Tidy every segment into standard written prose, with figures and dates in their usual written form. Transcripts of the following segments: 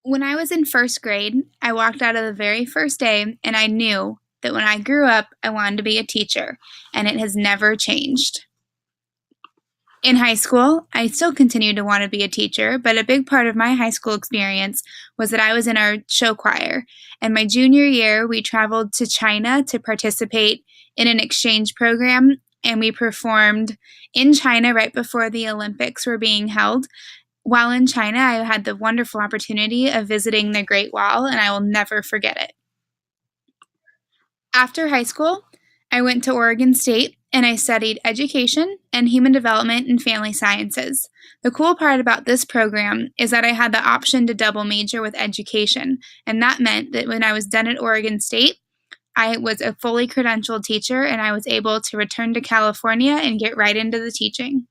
When I was in first grade, I walked out of the very first day and I knew that when I grew up, I wanted to be a teacher, and it has never changed. In high school, I still continued to want to be a teacher, but a big part of my high school experience was that I was in our show choir. And my junior year, we traveled to China to participate in an exchange program, and we performed in China right before the Olympics were being held. While in China, I had the wonderful opportunity of visiting the Great Wall, and I will never forget it. After high school, I went to Oregon State and I studied education and human development and family sciences. The cool part about this program is that I had the option to double major with education, and that meant that when I was done at Oregon State, I was a fully credentialed teacher and I was able to return to California and get right into the teaching.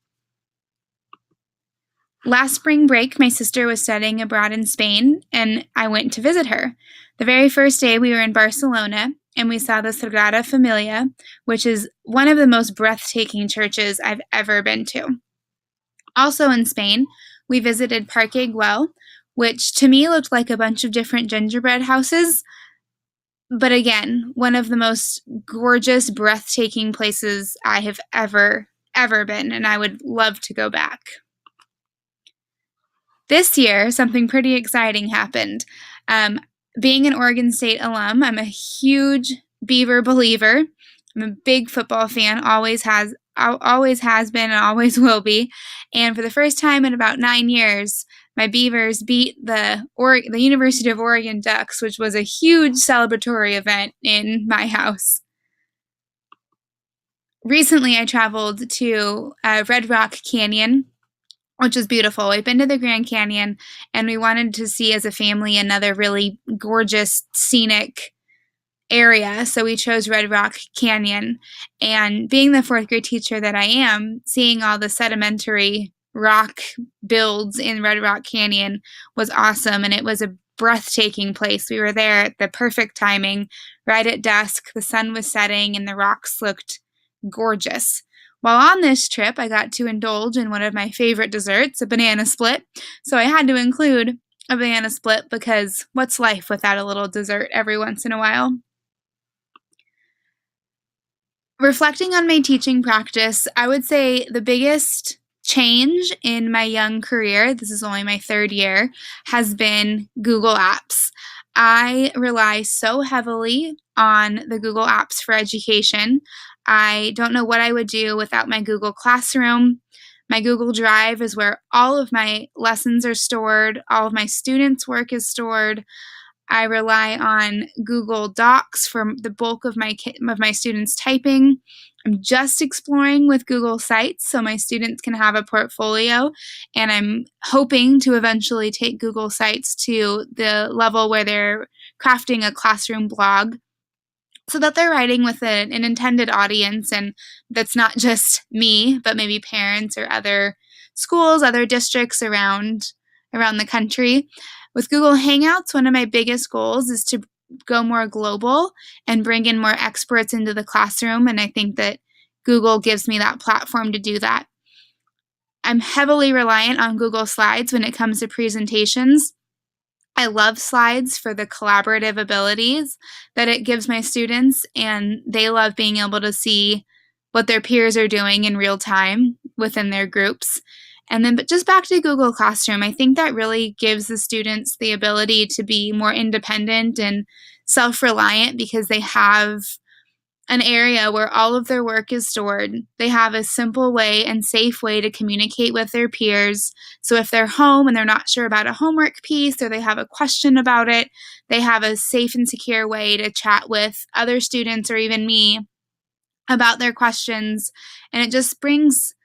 Last spring break, my sister was studying abroad in Spain, and I went to visit her. The very first day, we were in Barcelona, and we saw the Sagrada Familia, which is one of the most breathtaking churches I've ever been to. Also in Spain, we visited Parque Güell, which to me looked like a bunch of different gingerbread houses, but again, one of the most gorgeous, breathtaking places I have ever been, and I would love to go back. This year, something pretty exciting happened. Being an Oregon State alum, I'm a huge Beaver believer. I'm a big football fan, always has been and always will be. And for the first time in about 9 years, my Beavers beat the University of Oregon Ducks, which was a huge celebratory event in my house. Recently, I traveled to Red Rock Canyon, which is beautiful. We've been to the Grand Canyon, and we wanted to see as a family another really gorgeous, scenic area, so we chose Red Rock Canyon. And being the fourth grade teacher that I am, seeing all the sedimentary rock builds in Red Rock Canyon was awesome, and it was a breathtaking place. We were there at the perfect timing, right at dusk. The sun was setting, and the rocks looked gorgeous. While on this trip, I got to indulge in one of my favorite desserts, a banana split. So I had to include a banana split because what's life without a little dessert every once in a while? Reflecting on my teaching practice, I would say the biggest change in my young career, this is only my third year, has been Google Apps. I rely so heavily on the Google Apps for education. I don't know what I would do without my Google Classroom. My Google Drive is where all of my lessons are stored, all of my students' work is stored. I rely on Google Docs for the bulk of my students' typing. I'm just exploring with Google Sites so my students can have a portfolio, and I'm hoping to eventually take Google Sites to the level where they're crafting a classroom blog so that they're writing with an intended audience, and that's not just me, but maybe parents or other schools, other districts around the country. With Google Hangouts, one of my biggest goals is to go more global and bring in more experts into the classroom, and I think that Google gives me that platform to do that. I'm heavily reliant on Google Slides when it comes to presentations. I love slides for the collaborative abilities that it gives my students, and they love being able to see what their peers are doing in real time within their groups. And then, but just back to Google Classroom, I think that really gives the students the ability to be more independent and self-reliant because they have an area where all of their work is stored. They have a simple way and safe way to communicate with their peers. So if they're home and they're not sure about a homework piece or they have a question about it, they have a safe and secure way to chat with other students or even me about their questions. And it just brings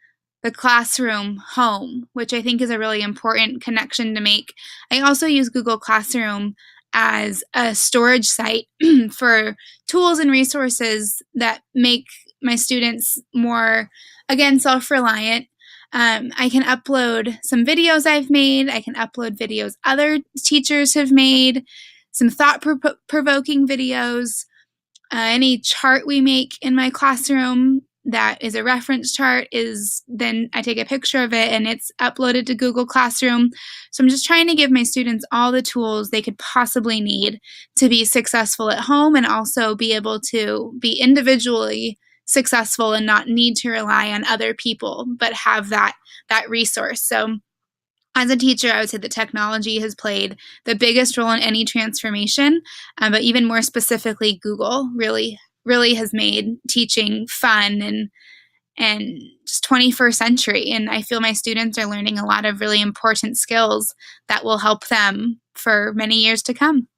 the classroom home, which I think is a really important connection to make. I also use Google Classroom as a storage site for tools and resources that make my students more, again, self-reliant. I can upload some videos I've made. I can upload videos other teachers have made, some thought-provoking videos. Any chart we make in my classroom that is a reference chart is then I take a picture of it and it's uploaded to Google Classroom. So I'm just trying to give my students all the tools they could possibly need to be successful at home and also be able to be individually successful and not need to rely on other people, but have that resource. So as a teacher, I would say that technology has played the biggest role in any transformation, but even more specifically, Google really has made teaching fun and just 21st century. And I feel my students are learning a lot of really important skills that will help them for many years to come.